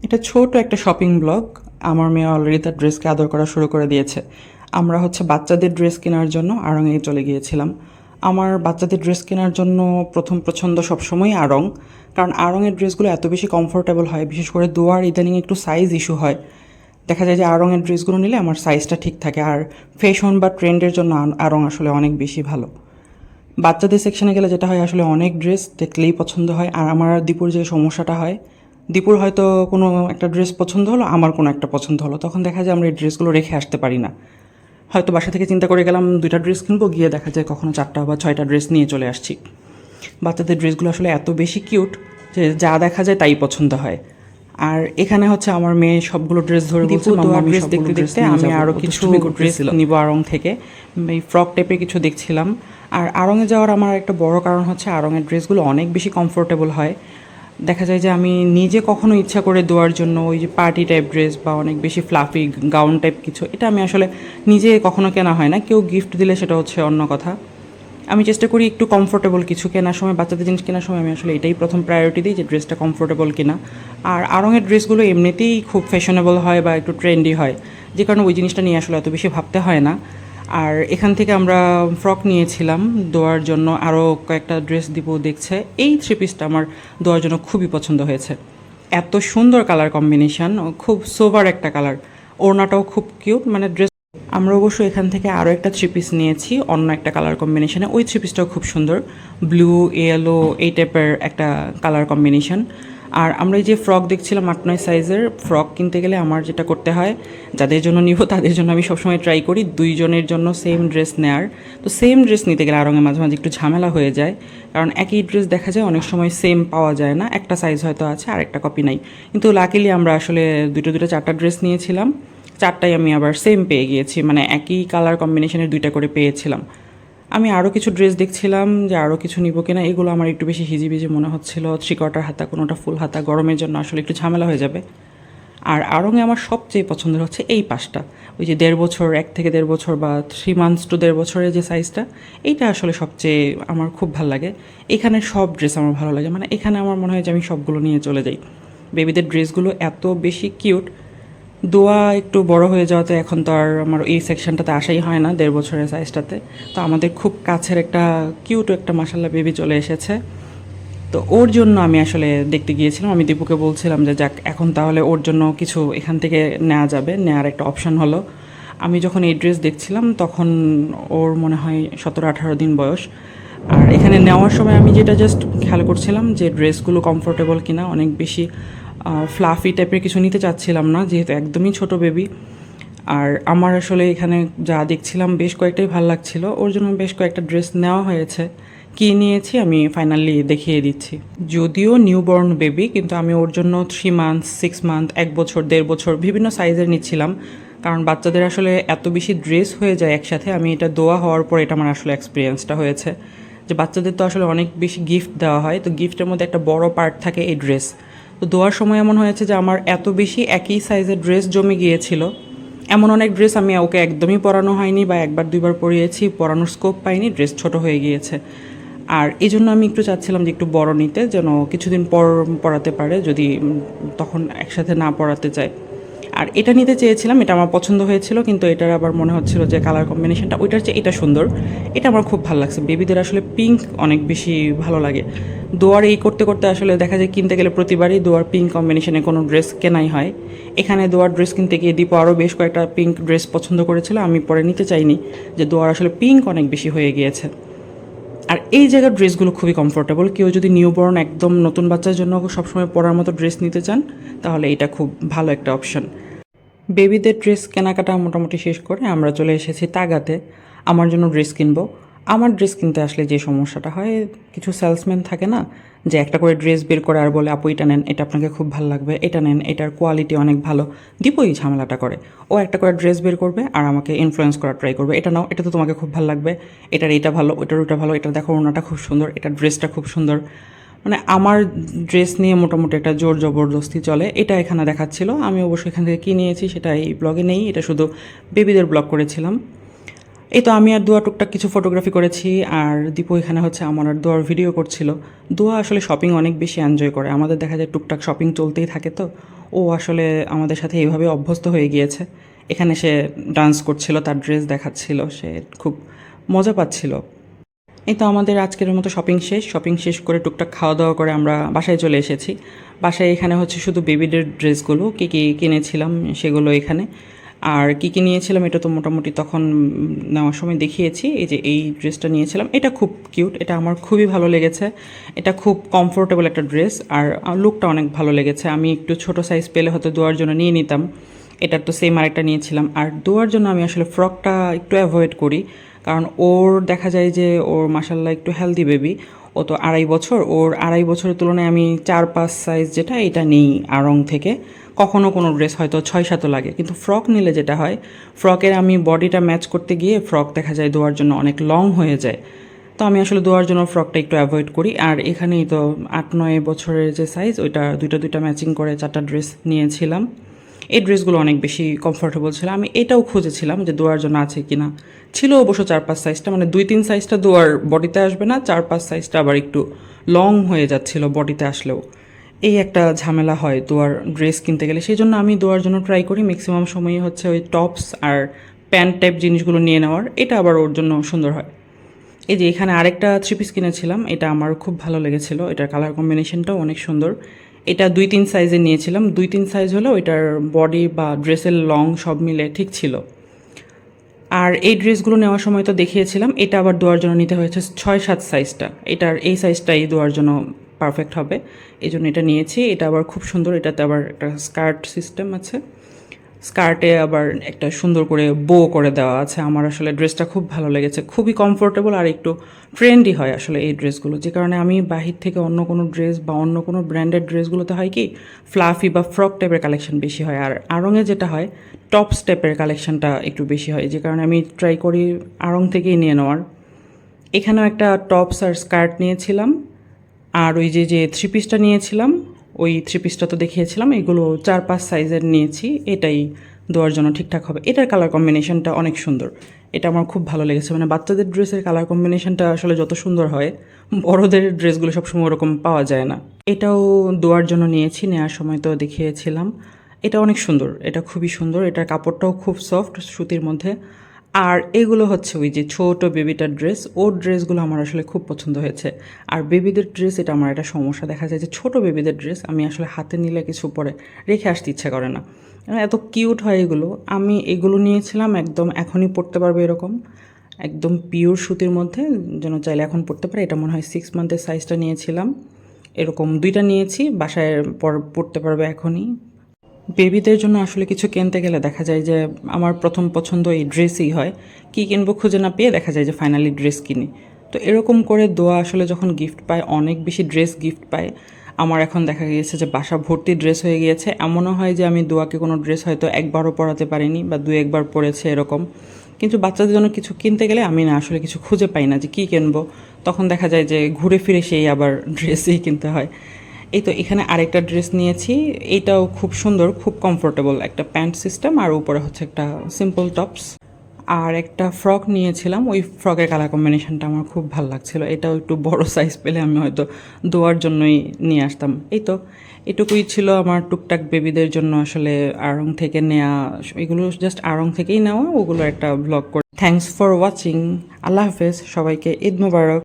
এটা ছোট একটা শপিং ব্লগ। আমার মেয়ে অলরেডি তার ড্রেসকে আদর করা শুরু করে দিয়েছে। আমরা বাচ্চাদের ড্রেস কেনার জন্য আড়ংয়ে চলে গিয়েছিলাম। আমার বাচ্চাদের ড্রেস কেনার জন্য প্রথম পছন্দ সবসময়ই আড়ং, কারণ আড়ংয়ের ড্রেসগুলো এত বেশি কমফোর্টেবল হয়। বিশেষ করে দোয়ার ইদানিং একটু সাইজ ইস্যু হয়, দেখা যায় যে আড়ংয়ের ড্রেসগুলো নিলে আমার সাইজটা ঠিক থাকে। আর ফ্যাশন বা ট্রেন্ডের জন্য আড়ং আসলে অনেক বেশি ভালো। বাচ্চাদের সেকশনে গেলে যেটা হয়, আসলে অনেক ড্রেস দেখলেই পছন্দ হয়। আর আমার দীপুর যে সমস্যাটা হয়, দীপুর হয়তো কোনো একটা ড্রেস পছন্দ হলো, আমার কোনো একটা পছন্দ হলো, তখন দেখা যায় আমরা এই ড্রেসগুলো রেখে আসতে পারি না। হয়তো বাসা থেকে চিন্তা করে গেলাম 2টা ড্রেস কিনবো, গিয়ে দেখা যায় কখনো 4টা বা 6টা ড্রেস নিয়ে চলে আসছি। বাচ্চাদের ড্রেসগুলো আসলে এত বেশি কিউট যে যা দেখা যায় তাই পছন্দ হয়। আর এখানে আমার মেয়ে সবগুলো ড্রেস ধরে বলছে, মাম্মা আমি ড্রেস দেখতে দেখতে আমি আরও কিছু ড্রেস নিব আড়ং থেকে। এই ফ্রক টাইপের কিছু দেখছিলাম। আর আড়ংয়ে যাওয়ার আমার একটা বড় কারণ হচ্ছে আড়ংয়ের ড্রেসগুলো অনেক বেশি কমফোর্টেবল হয়। দেখা যায় যে আমি নিজে কখনো ইচ্ছা করে দেওয়ার জন্য ওই যে পার্টি টাইপ ড্রেস বা অনেক বেশি ফ্লাফি গাউন টাইপ কিছু, এটা আমি আসলে নিজে কখনো কেনা হয় না। কেউ গিফট দিলে সেটা হচ্ছে অন্য কথা। আমি চেষ্টা করি একটু কমফোর্টেবল কিছু কেনার সময়, বাচ্চাদের জিনিস কেনার সময় আমি আসলে এটাই প্রথম প্রায়োরিটি দিই যে ড্রেসটা কমফোর্টেবল কিনা। আর আড়ংয়ের ড্রেসগুলো এমনিতেই খুব ফ্যাশনেবল হয় বা একটু ট্রেন্ডি হয়, যে কারণে ওই জিনিসটা নিয়ে আসলে এত বেশি ভাবতে হয় না। আর এখান থেকে আমরা ফ্রক নিয়েছিলাম দোয়ার জন্য, আরও কয়েকটা ড্রেস দিব দেখছে। এই থ্রি পিসটা আমার দোয়ার জন্য খুবই পছন্দ হয়েছে। এত সুন্দর কালার কম্বিনেশন, খুব সোভার একটা কালার, ওড়নাটাও খুব কিউট। মানে ড্রেস আমরা অবশ্য এখান থেকে আরও একটা থ্রি পিস নিয়েছি অন্য একটা কালার কম্বিনেশনে। ওই থ্রি পিসটাও খুব সুন্দর, ব্লু ইয়েলো এই টাইপের একটা কালার কম্বিনেশন। আর আমরা এই যে ফ্রক দেখছিলাম 8-9 সাইজের ফ্রক কিনতে গেলে আমার যেটা করতে হয়, যাদের জন্য নিব তাদের জন্য আমি সবসময় ট্রাই করি 2জনের জন্য সেম ড্রেস নেয়ার। তো সেম ড্রেস নিতে গেলে আড়ংয়ে মাঝে মাঝে একটু ঝামেলা হয়ে যায়, কারণ একই ড্রেস দেখা যায় অনেক সময় সেম পাওয়া যায় না, একটা সাইজ হয়তো আছে আর একটা কপি নাই। কিন্তু লাকিলি আমরা আসলে দুটো 4টা ড্রেস নিয়েছিলাম, 4টাই আমি আবার সেম পেয়ে গিয়েছি, মানে একই কালার কম্বিনেশনের 2টা করে পেয়েছিলাম। আমি আরও কিছু ড্রেস দেখছিলাম যে আরও কিছু নিব কিনা, এগুলো আমার একটু বেশি হিজিবিজি মনে হচ্ছিল। 3/4 হাতা, কোনোটা ফুল হাতা, গরমের জন্য আসলে একটু ঝামেলা হয়ে যাবে। আর আড়ংয়ে আমার সবচেয়ে পছন্দের হচ্ছে এই পাশটা, ওই যে 1.5 বছর, 1 থেকে 1.5 বছর বা 3 মান্থস টু 1.5 বছরের যে সাইজটা, এইটা আসলে সবচেয়ে আমার খুব ভালো লাগে। এখানে সব ড্রেস আমার ভালো লাগে, মানে এখানে আমার মনে হয় যে আমি সবগুলো নিয়ে চলে যাই। বেবিদের ড্রেসগুলো এত বেশি কিউট। দোয়া একটু বড় হয়ে যাওয়াতে এখন তো আর আমার এই সেকশনটাতে আসাই হয় না, 1.5 বছরের সাইজটাতে। তো আমাদের খুব কাছের একটা কিউট একটা মাশাল্লাহ বেবি চলে এসেছে। তো ওর জন্য আমি আসলে দেখতে গিয়েছিলাম। আমি দীপুকে বলছিলাম যে যাক, এখন তাহলে ওর জন্য কিছু এখান থেকে নেওয়া যাবে, নেওয়ার একটা অপশান হলো। আমি যখন এই ড্রেস দেখছিলাম তখন ওর মনে হয় 17-18 দিন বয়স। আর এখানে নেওয়ার সময় আমি যেটা জাস্ট খেয়াল করছিলাম যে ড্রেসগুলো কমফোর্টেবল কিনা, অনেক বেশি ফ্লাফি টাইপের কিছু নিতে চাচ্ছিলাম না, যেহেতু একদমই ছোট বেবি। আর আমার আসলে এখানে যা দেখছিলাম বেশ কয়েকটাই ভালো লাগছিল, ওর জন্য বেশ কয়েকটা ড্রেস নেওয়া হয়েছে। কী নিয়েছি আমি ফাইনালি দেখিয়ে দিচ্ছি। যদিও নিউবর্ন বেবি, কিন্তু আমি ওর জন্য 3 মান্থস, 6 মান্থ, 1 বছর, 1.5 বছর বিভিন্ন সাইজের নিচ্ছিলাম, কারণ বাচ্চাদের আসলে এত বেশি ড্রেস হয়ে যায় একসাথে। আমি এটা দোয়া হওয়ার পর এটা আমার আসলে এক্সপিরিয়েন্সটা হয়েছে যে বাচ্চাদের তো আসলে অনেক বেশি গিফট দেওয়া হয়, তো গিফটের মধ্যে একটা বড় পার্ট থাকে এই ড্রেস। তো দোয়ার সময় এমন হয়েছে যে আমার এত বেশি একই সাইজের ড্রেস জমে গিয়েছিল। এমন অনেক ড্রেস আমি ওকে একদমই পরানো হয়নি, বা 1-2বার পরিয়েছি, পরানোর স্কোপ পাইনি, ড্রেস ছোট হয়ে গিয়েছে। আর এই জন্য আমি একটু চাচ্ছিলাম যে একটু বড় নিতে, যেন কিছুদিন পর পরাতে পারে, যদি তখন একসাথে না পরাতে চায়। আর এটা নিতে চেয়েছিলাম, এটা আমার পছন্দ হয়েছিল, কিন্তু এটার আবার মনে হচ্ছিল যে কালার কম্বিনেশনটা ওইটার চেয়ে এটা সুন্দর। এটা আমার খুব ভালো লাগছে। বেবিদের আসলে পিঙ্ক অনেক বেশি ভালো লাগে। দোয়ার এই করতে করতে আসলে দেখা যায় কিনতে গেলে প্রতিবারই দোয়ার পিঙ্ক কম্বিনেশনে কোনো ড্রেস কেনাই হয়। এখানে দোয়ার ড্রেস কিনতে গিয়ে দীপু আরও বেশ কয়েকটা পিঙ্ক ড্রেস পছন্দ করেছিল, আমি পরে নিতে চাইনি, যে দোয়ার আসলে পিঙ্ক অনেক বেশি হয়ে গিয়েছে। আর এই জায়গার ড্রেসগুলো খুবই কমফোর্টেবল। কেউ যদি নিউবর্ন একদম নতুন বাচ্চার জন্য সবসময় পরার মতো ড্রেস নিতে চান, তাহলে এটা খুব ভালো একটা অপশন। বেবিদের ড্রেস কেনাকাটা মোটামুটি শেষ করে আমরা চলে এসেছি তাগাতে আমার জন্য ড্রেস কিনবো। আমার ড্রেস কিনতে আসলে যে সমস্যাটা হয়, কিছু সেলসম্যান থাকে না, যে একটা করে ড্রেস বের করে আর বলে আপু এটা নেন, এটা আপনাকে খুব ভালো লাগবে, এটা নেন, এটার কোয়ালিটি অনেক ভালো। দীপই ঝামেলাটা করে। ও একটা করে ড্রেস বের করবে আর আমাকে ইনফ্লুয়েন্স করার ট্রাই করবে, এটা নাও, এটা তো তোমাকে খুব ভালো লাগবে, এটার এটা ভালো, ওটার ওটা ভালো, এটা দেখো ওনাটা খুব সুন্দর, এটার ড্রেসটা খুব সুন্দর। মানে আমার ড্রেস নিয়ে মোটামুটি একটা জোর জবরদস্তি চলে। এটা এখানে দেখাচ্ছিল, আমি অবশ্যই এখান থেকে কী নিয়েছি সেটা এই ব্লগে নেই, এটা শুধু বেবিদের ব্লগ করেছিলাম। এই তো আমি আর দোয়া টুকটাক কিছু ফটোগ্রাফি করেছি, আর দীপু এখানে আমার আর দোয়ার ভিডিও করছিল। দোয়া আসলে শপিং অনেক বেশি এনজয় করে, আমাদের দেখা যায় টুকটাক শপিং চলতেই থাকে। তো ও আসলে আমাদের সাথে এইভাবে অভ্যস্ত হয়ে গিয়েছে। এখানে সে ডান্স করছিল, তার ড্রেস দেখাচ্ছিল, সে খুব মজা পাচ্ছিল। এই তো আমাদের আজকের মতো শপিং শেষ করে টুকটাক খাওয়া দাওয়া করে আমরা বাসায় চলে এসেছি। বাসায় এখানে হচ্ছে শুধু বেবিদের ড্রেসগুলো কী কী কিনেছিলাম সেগুলো এখানে। আর কী কী নিয়েছিলাম এটা তো মোটামুটি তখন নেওয়ার সময় দেখিয়েছি। এই যে এই ড্রেসটা নিয়েছিলাম, এটা খুব কিউট, এটা আমার খুবই ভালো লেগেছে। এটা খুব কমফোর্টেবল একটা ড্রেস, আর লুকটা অনেক ভালো লেগেছে। আমি একটু ছোট সাইজ পেলে হয়তো দোয়ার জন্য নিয়ে নিতাম। এটার তো সেম আরেকটা নিয়েছিলাম। আর দোয়ার জন্য আমি আসলে ফ্রকটা একটু অ্যাভয়েড করি, কারণ ওর দেখা যায় যে ওর মাসাল্লাহ একটু হেলদি বেবি। ও তো 2.5 বছর, ওর 2.5 বছরের তুলনায় আমি 4-5 সাইজ যেটা এটা নেই আড়ং থেকে। কখনো কোনো ড্রেস হয়তো 6-7 লাগে, কিন্তু ফ্রক নিলে যেটা হয়, ফ্রকের আমি বডিটা ম্যাচ করতে গিয়ে ফ্রক দেখা যায় দোয়ার জন্য অনেক লং হয়ে যায়। তো আমি আসলে দোয়ার জন্য ফ্রকটা একটু অ্যাভয়েড করি। আর এখানেই তো 8-9 বছরের যে সাইজ, ওইটা দুইটা দুইটা ম্যাচিং করে 4টা ড্রেস নিয়েছিলাম। এই ড্রেসগুলো অনেক বেশি কমফোর্টেবল ছিল। আমি এটাও খুঁজেছিলাম যে দোয়ার জন্য আছে কি না। ছিল অবশ্য 4-5 সাইজটা, মানে 2-3 সাইজটা দোয়ার বডিতে আসবে না, 4-5 সাইজটা আবার একটু লং হয়ে যাচ্ছিল বডিতে আসলেও। এই একটা ঝামেলা হয় দোয়ার ড্রেস কিনতে গেলে। সেই জন্য আমি দোয়ার জন্য ট্রাই করি ম্যাক্সিমাম সময়ই হচ্ছে ওই টপস আর প্যান্ট টাইপ জিনিসগুলো নিয়ে নেওয়ার। এটা আবার ওর জন্য সুন্দর হয়। এই যে এখানে আরেকটা 3 পিস কিনেছিলাম, এটা আমার খুব ভালো লেগেছিল। এটার কালার কম্বিনেশনটাও অনেক সুন্দর। এটা 2-3 সাইজে নিয়েছিলাম, 2-3 সাইজ হলেও এটার বডি বা ড্রেসের লং সব মিলে ঠিক ছিল। আর এই ড্রেসগুলো নেওয়ার সময় তো দেখিয়েছিলাম, এটা আবার দেওয়ার জন্য নিতে হয়েছে 6-7 সাইজটা। এটার এই সাইজটাই দেওয়ার জন্য পারফেক্ট হবে, এই জন্য এটা নিয়েছি। এটা আবার খুব সুন্দর, এটাতে আবার একটা স্কার্ট সিস্টেম আছে, স্কার্টে আবার একটা সুন্দর করে বো করে দেওয়া আছে। আমার আসলে ড্রেসটা খুব ভালো লেগেছে, খুবই কমফোর্টেবল আর একটু ট্রেন্ডি হয় আসলে এই ড্রেসগুলো। যে কারণে আমি বাহির থেকে অন্য কোনো ড্রেস বা অন্য কোনো ব্র্যান্ডেড ড্রেসগুলোতে হয় কি ফ্লাফি বা ফ্রক টাইপের কালেকশন বেশি হয়, আর আড়ংয়ে যেটা হয় টপস টাইপের কালেকশনটা একটু বেশি হয়। যে কারণে আমি ট্রাই করি আড়ং থেকেই নিয়ে নেওয়ার। এখানেও একটা টপস আর স্কার্ট নিয়েছিলাম। আর ওই যে যে 3 পিসটা নিয়েছিলাম, ওই 3 পিসটা তো দেখিয়েছিলাম, এগুলো 4-5 সাইজের নিয়েছি। এটাই দেওয়ার জন্য ঠিকঠাক হবে। এটার কালার কম্বিনেশনটা অনেক সুন্দর, এটা আমার খুব ভালো লেগেছে। মানে বাচ্চাদের ড্রেসের কালার কম্বিনেশনটা আসলে যত সুন্দর হয়, বড়োদের ড্রেসগুলো সবসময় ওরকম পাওয়া যায় না। এটাও দেওয়ার জন্য নিয়েছি, নেওয়ার সময় তো দেখিয়েছিলাম। এটা অনেক সুন্দর, এটা খুবই সুন্দর। এটার কাপড়টাও খুব সফট সুতির মধ্যে। আর এগুলো হচ্ছে ওই যে ছোট বেবিটার ড্রেস, ওর ড্রেসগুলো আমার আসলে খুব পছন্দ হয়েছে। আর বেবিদের ড্রেস, এটা আমার একটা সমস্যা, দেখা যায় যে ছোট বেবিদের ড্রেস আমি আসলে হাতে নিলে কিছু পরে রেখে আসতে ইচ্ছা করে না, এত কিউট হয় এগুলো। আমি এগুলো নিয়েছিলাম একদম এখনই পরতে পারবে এরকম, একদম পিওর সুতির মধ্যে, যেন চাইলে এখন পরতে পারে। এটা মনে হয় 6 মান্থের সাইজটা নিয়েছিলাম। এরকম 2টা নিয়েছি, বাসায় পরতে পারবে এখনই। বেবিদের জন্য আসলে কিছু কিনতে গেলে দেখা যায় যে আমার প্রথম পছন্দ এই ড্রেসই হয়। কী কিনবো খুঁজে না পেয়ে দেখা যায় যে ফাইনালি ড্রেস কিনি। তো এরকম করে দোয়া আসলে যখন গিফট পায়, অনেক বেশি ড্রেস গিফট পায়। আমার এখন দেখা গিয়েছে যে বাসা ভর্তি ড্রেস হয়ে গিয়েছে। এমনও হয় যে আমি দোয়াকে কোনো ড্রেস হয়তো একবারও পরাতে পারিনি বা 2-1বার পরেছে এরকম। কিন্তু বাচ্চাদের জন্য কিছু কিনতে গেলে আমি না আসলে কিছু খুঁজে পাই না যে কী কিনবো। তখন দেখা যায় যে ঘুরে ফিরে সেই আবার ড্রেসই কিনতে হয়। এই তো এখানে আরেকটা ড্রেস নিয়েছি, এইটাও খুব সুন্দর, খুব কমফোর্টেবল, একটা প্যান্ট সিস্টেম আর উপরে হচ্ছে একটা সিম্পল টপস। আর একটা ফ্রক নিয়েছিলাম, ওই ফ্রকের কালার কম্বিনেশনটা আমার খুব ভালো লাগছিল। এটাও একটু বড় সাইজ পেলে আমি হয়তো দোয়ার জন্যই নিয়ে আসতাম। এই তো এটুকুই ছিল আমার টুকটাক বেবিদের জন্য আসলে আড়ং থেকে নেওয়া। এগুলো জাস্ট আড়ং থেকেই নেওয়া, ওগুলো একটা ব্লগ করে। Thanks for watching. আল্লাহ হাফেজ, সবাইকে ঈদ মোবারক।